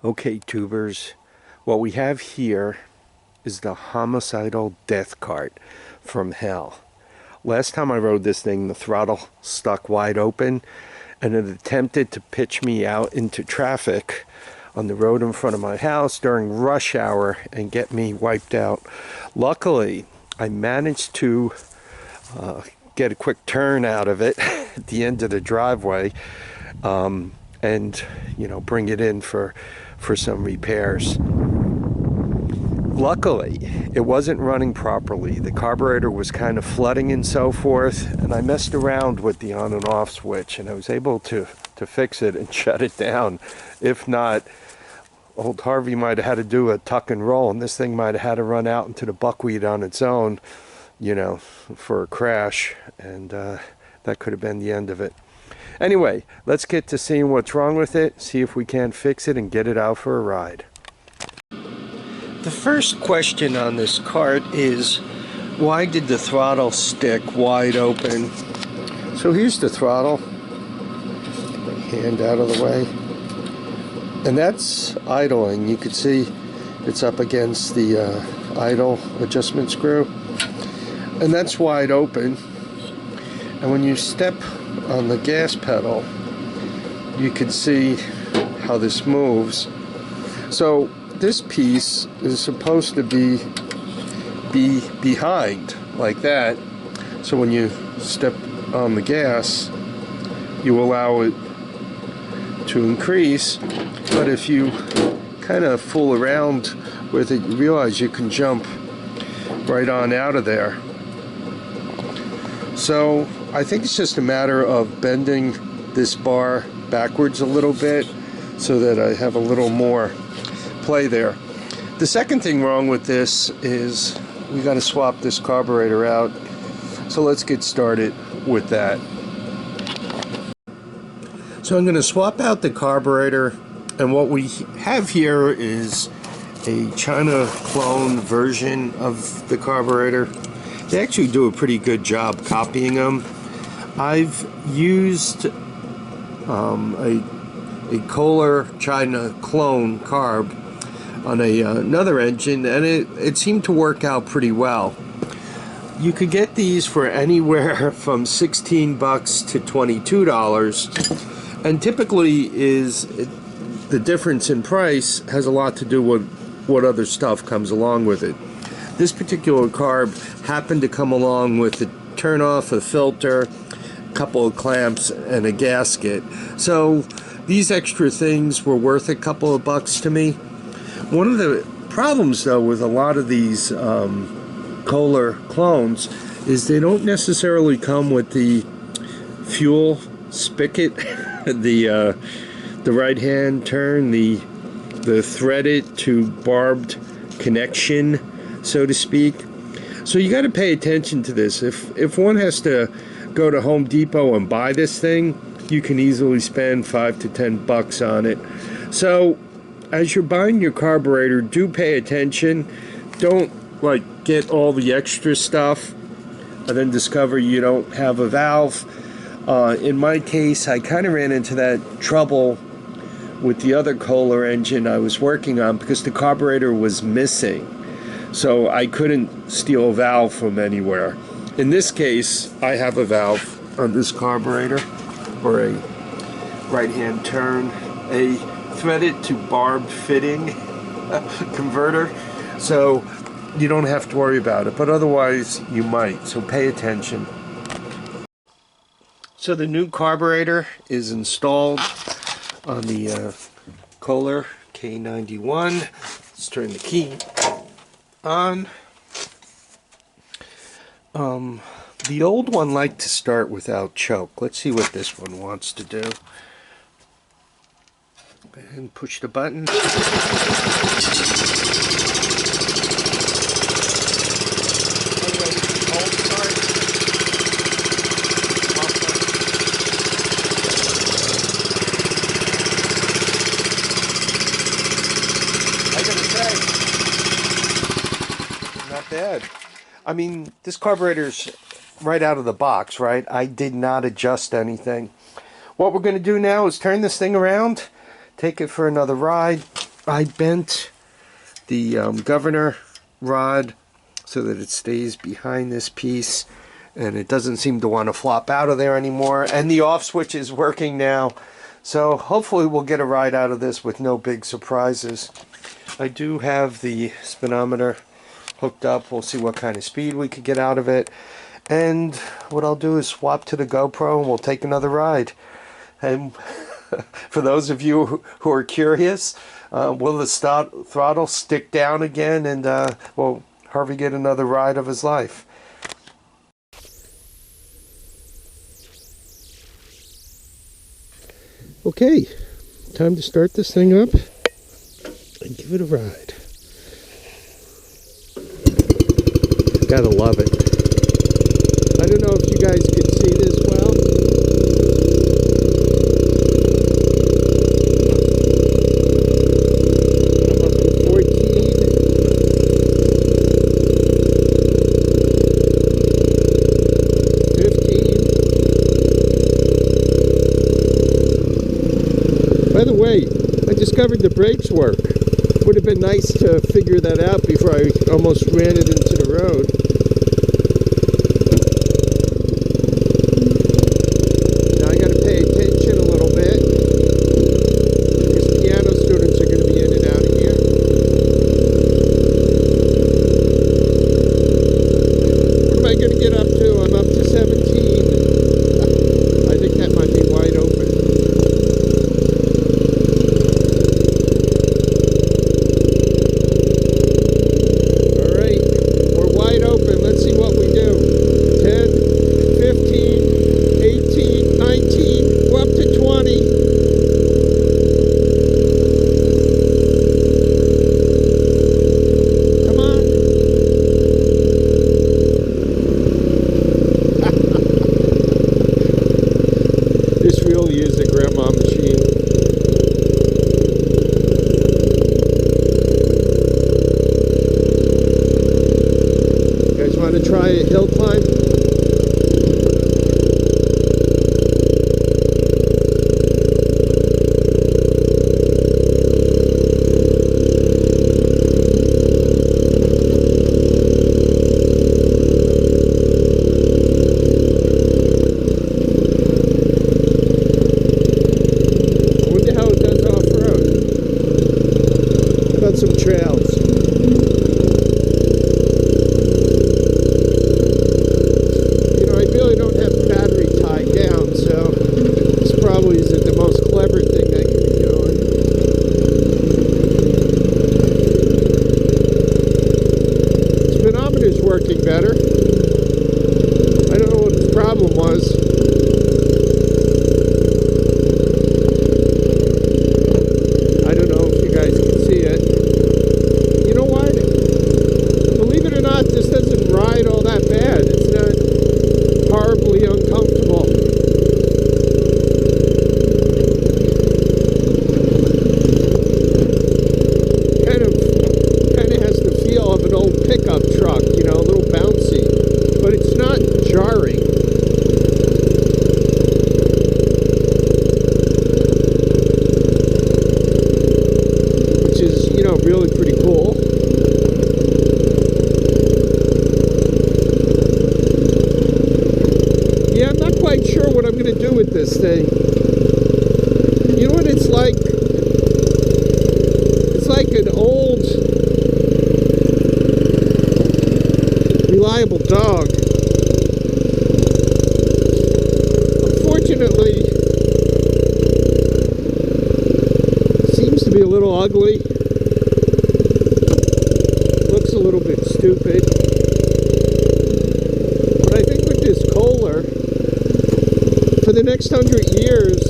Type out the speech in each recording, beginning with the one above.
Okay, tubers, what we have here is the homicidal death cart from hell. Last time I rode this thing, the throttle stuck wide open and it attempted to pitch me out into traffic on the road in front of my house during rush hour and get me wiped out. Luckily, I managed to get a quick turn out of it at the end of the driveway, and bring it in for some repairs. Luckily, it wasn't running properly. The carburetor was kind of flooding and so forth, and I messed around with the on and off switch, and I was able to fix it and shut it down. If not, old Harvey might have had to do a tuck and roll, and this thing might have had to run out into the buckwheat on its own, for a crash, and that could have been the end of it. Anyway, let's get to seeing what's wrong with it, see if we can't fix it, and get it out for a ride. The first question on this cart is, why did the throttle stick wide open? So here's the throttle. Get my hand out of the way. And that's idling. You can see it's up against the idle adjustment screw. And that's wide open. And when you step on the gas pedal, you can see how this moves. So this piece is supposed to be behind like that, so when you step on the gas you allow it to increase, but if you kind of fool around with it, you realize you can jump right on out of there. So I think it's just a matter of bending this bar backwards a little bit so that I have a little more play there. The second thing wrong with this is we got to swap this carburetor out. So let's get started with that. So I'm going to swap out the carburetor, and what we have here is a China clone version of the carburetor. They actually do a pretty good job copying them. I've used a Kohler China clone carb on another engine, and it seemed to work out pretty well. You could get these for anywhere from $16 to $22, and typically the difference in price has a lot to do with what other stuff comes along with it. This particular carb happened to come along with a turn-off, a filter, a couple of clamps, and a gasket. So these extra things were worth a couple of bucks to me. One of the problems, though, with a lot of these Kohler clones is they don't necessarily come with the fuel spigot, the right-hand turn, the threaded to barbed connection, so to speak. So you got to pay attention to this. If one has to go to Home Depot and buy this thing, you can easily spend $5 to $10 on it. So as you're buying your carburetor, do pay attention. Don't get all the extra stuff and then discover you don't have a valve. In my case, I kind of ran into that trouble with the other Kohler engine I was working on because the carburetor was missing. So I couldn't steal a valve from anywhere. In this case, I have a valve on this carburetor, or a right-hand turn, a threaded to barbed fitting converter, so you don't have to worry about it, but otherwise you might, so pay attention. So the new carburetor is installed on the Kohler K91. Let's turn the key on. The old one liked to start without choke. Let's see what this one wants to do. And push the button. I gotta say, not bad. I mean, this carburetor's right out of the box, right? I did not adjust anything. What we're going to do now is turn this thing around, take it for another ride, I bent the governor rod so that it stays behind this piece, and it doesn't seem to want to flop out of there anymore, and the off switch is working now, so hopefully we'll get a ride out of this with no big surprises. I do have the speedometer hooked up. We'll see what kind of speed we could get out of it, and what I'll do is swap to the GoPro and we'll take another ride. And for those of you who are curious, will the throttle stick down again, and will Harvey get another ride of his life? Okay, time to start this thing up and give it a ride. Gotta love it. I don't know if you guys can see this well. I'm up to 14. 15. By the way, I discovered the brakes work. Would have been nice to figure that out before I almost ran it into the road. Now I got to pay attention a little bit, because piano students are going to be in and out of here. What am I going to get up to? I'm up to 17. I think that might be wide open. Try a hill climb. I wonder how it does off-road. How about some trails? Working better. I don't know what the problem was. I don't know if you guys can see it. You know what? Believe it or not, this doesn't ride all that bad. It's not horribly uncomfortable. Kind of has the feel of an old pickup truck, you know, a little bouncy, but it's not jarring. Which is, you know, really pretty cool. Yeah, I'm not quite sure what I'm going to do with this thing. You know what it's like? It's like an old reliable dog. Unfortunately, seems to be a little ugly. Looks a little bit stupid. But I think with this Kohler, for the next 100 years,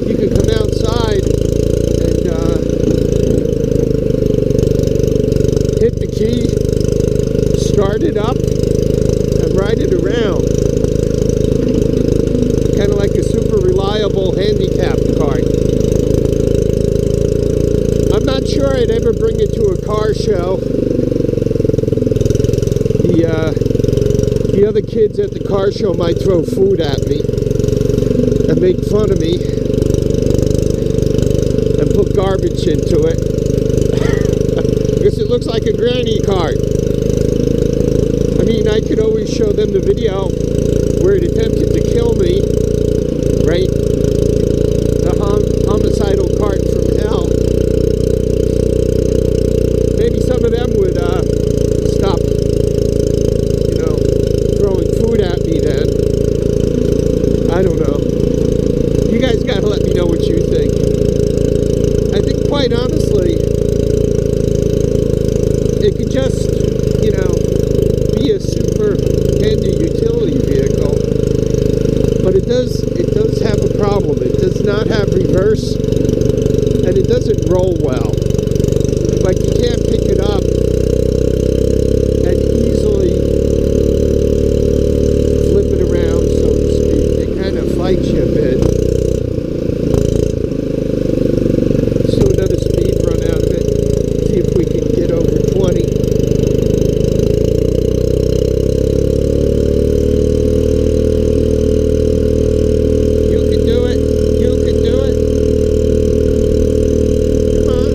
you can come outside and hit the key, start it up, and ride it around. Kind of like a super reliable handicapped cart. I'm not sure I'd ever bring it to a car show. The other kids at the car show might throw food at me and make fun of me and put garbage into it. Because it looks like a granny cart. I mean, I could always show them the video where it attempted to kill me, right? The homicidal cart from hell. Maybe some of them would stop, you know, throwing food at me then. I don't know. You guys gotta let me know what you think. I think, quite honestly, it could just, you know, be a super handy utility vehicle, but it does have a problem. It does not have reverse, and it doesn't roll well. Like, you can't pick it up and easily flip it around, so to speak. It kind of fights you a bit. Let's do another speed run out of it. See if we can get over 20. You can do it. You can do it. Come on.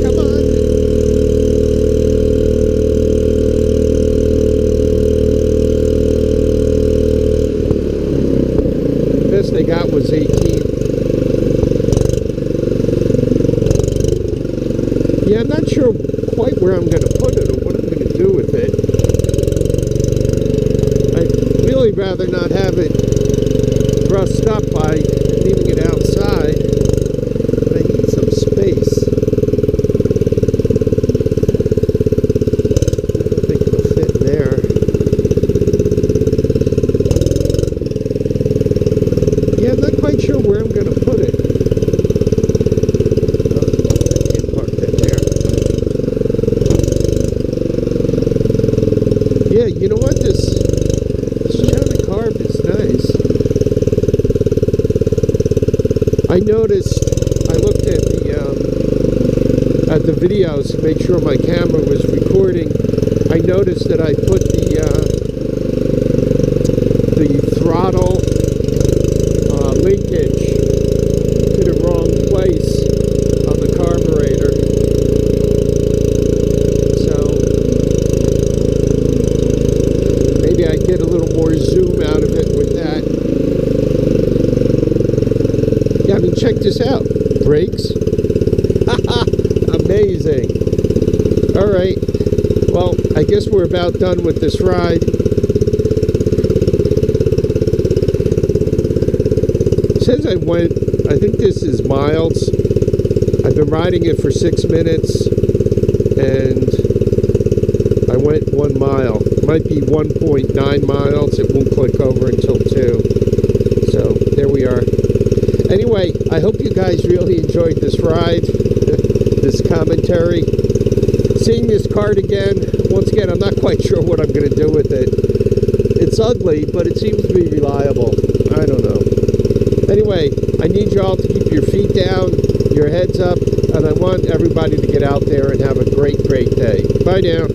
Come on. Best they got was 18. Yeah, I'm not sure quite where I'm going to put it or what I'm going to do with it. I'd really rather not have it rust up by leaving it outside. But I need some space. I don't think it'll fit in there. Yeah, I'm not quite sure where I'm going to put it. Yeah, you know what? This China carb is nice. I noticed, I looked at the videos to make sure my camera was recording. I noticed that I put the throttle linkage to the wrong place on the carburetor. I get a little more zoom out of it with that. Yeah, I mean, check this out. Brakes. Amazing. Alright. Well, I guess we're about done with this ride. It says I think this is miles. I've been riding it for 6 minutes, and I went 1 mile. Might be 1.9 miles. It won't click over until 2. So there we are. Anyway, I hope you guys really enjoyed this ride, this commentary. Seeing this cart again, once again, I'm not quite sure what I'm going to do with it. It's ugly, but it seems to be reliable. I don't know. Anyway, I need you all to keep your feet down, your heads up, and I want everybody to get out there and have a great, great day. Bye now.